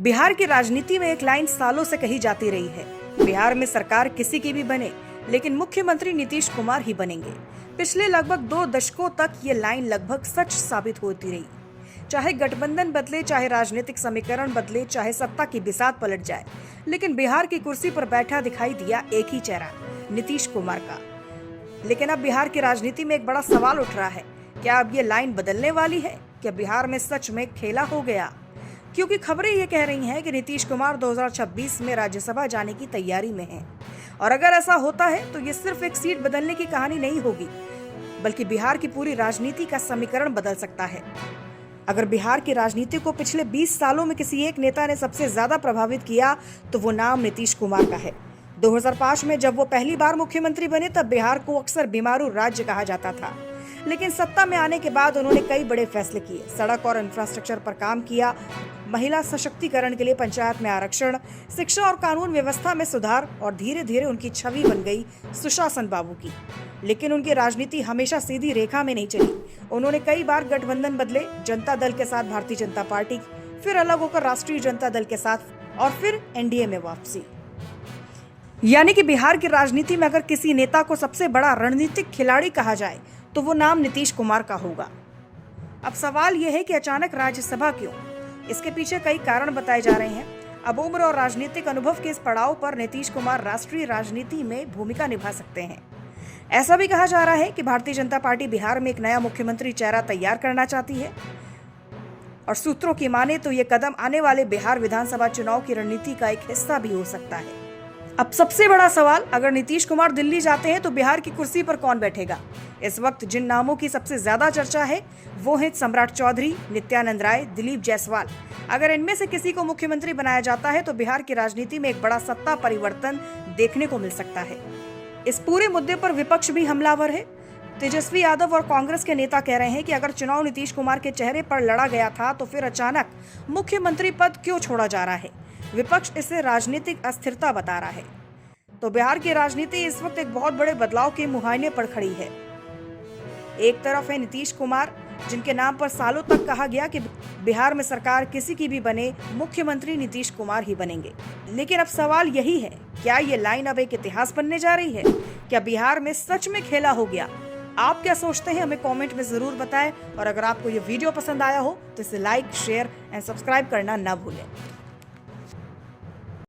बिहार की राजनीति में एक लाइन सालों से कही जाती रही है, बिहार में सरकार किसी की भी बने लेकिन मुख्यमंत्री नीतीश कुमार ही बनेंगे। पिछले लगभग 2 दशकों तक ये लाइन लगभग सच साबित होती रही। चाहे गठबंधन बदले, चाहे राजनीतिक समीकरण बदले, चाहे सत्ता की बिसात पलट जाए, लेकिन बिहार की कुर्सी पर बैठा दिखाई दिया एक ही चेहरा, नीतीश कुमार का। लेकिन अब बिहार की राजनीति में एक बड़ा सवाल उठ रहा है, क्या अब ये लाइन बदलने वाली है? क्या बिहार में सच में खेला हो गया? क्योंकि खबरें ये कह रही हैं कि नीतीश कुमार 2026 में राज्यसभा जाने की तैयारी में हैं। और अगर ऐसा होता है तो ये सिर्फ एक सीट बदलने की कहानी नहीं होगी, बल्कि बिहार की पूरी राजनीति का समीकरण बदल सकता है। अगर बिहार की राजनीति को पिछले 20 सालों में किसी एक नेता ने सबसे ज्यादा प्रभावित किया तो वो नाम नीतीश कुमार का है। 2005 में जब वो पहली बार मुख्यमंत्री बने तब बिहार को अक्सर बीमारू राज्य कहा जाता था, लेकिन सत्ता में आने के बाद उन्होंने कई बड़े फैसले किए। सड़क और इंफ्रास्ट्रक्चर पर काम किया, महिला सशक्तिकरण के लिए पंचायत में आरक्षण, शिक्षा और कानून व्यवस्था में सुधार, और धीरे धीरे उनकी छवि बन गई सुशासन बाबू की। लेकिन उनकी राजनीति हमेशा सीधी रेखा में नहीं चली। उन्होंने कई बार गठबंधन बदले, जनता दल के साथ भारतीय जनता पार्टी, फिर अलग होकर राष्ट्रीय जनता दल के साथ, और फिर एनडीए में वापसी। यानी कि बिहार की राजनीति में अगर किसी नेता को सबसे बड़ा रणनीतिक खिलाड़ी कहा जाए तो वो नाम नीतीश कुमार का होगा। अब सवाल यह है कि अचानक राज्यसभा क्यों? इसके पीछे कई कारण बताए जा रहे हैं। अब उम्र और राजनीतिक अनुभव के इस पड़ाव पर नीतीश कुमार राष्ट्रीय राजनीति में भूमिका निभा सकते हैं। ऐसा भी कहा जा रहा है कि भारतीय जनता पार्टी बिहार में एक नया मुख्यमंत्री चेहरा तैयार करना चाहती है, और सूत्रों की माने तो ये कदम आने वाले बिहार विधानसभा चुनाव की रणनीति का एक हिस्सा भी हो सकता है। अब सबसे बड़ा सवाल, अगर नीतीश कुमार दिल्ली जाते हैं तो बिहार की कुर्सी पर कौन बैठेगा? इस वक्त जिन नामों की सबसे ज्यादा चर्चा है वो हैं सम्राट चौधरी, नित्यानंद राय, दिलीप जायसवाल। अगर इनमें से किसी को मुख्यमंत्री बनाया जाता है तो बिहार की राजनीति में एक बड़ा सत्ता परिवर्तन देखने को मिल सकता है। इस पूरे मुद्दे पर विपक्ष भी हमलावर है। तेजस्वी यादव और कांग्रेस के नेता कह रहे हैं कि अगर चुनाव नीतीश कुमार के चेहरे पर लड़ा गया था तो फिर अचानक मुख्यमंत्री पद क्यों छोड़ा जा रहा है? विपक्ष इसे राजनीतिक अस्थिरता बता रहा है। तो बिहार की राजनीति इस वक्त एक बहुत बड़े बदलाव के मुहाने पर खड़ी है। एक तरफ है नीतीश कुमार, जिनके नाम पर सालों तक कहा गया कि बिहार में सरकार किसी की भी बने, मुख्यमंत्री नीतीश कुमार ही बनेंगे। लेकिन अब सवाल यही है, क्या ये लाइन अब एक इतिहास बनने जा रही है? क्या बिहार में सच में खेला हो गया? आप क्या सोचते हैं, हमें कमेंट में जरूर बताएं। और अगर आपको ये वीडियो पसंद आया हो तो इसे लाइक, शेयर एंड सब्सक्राइब करना ना भूलें।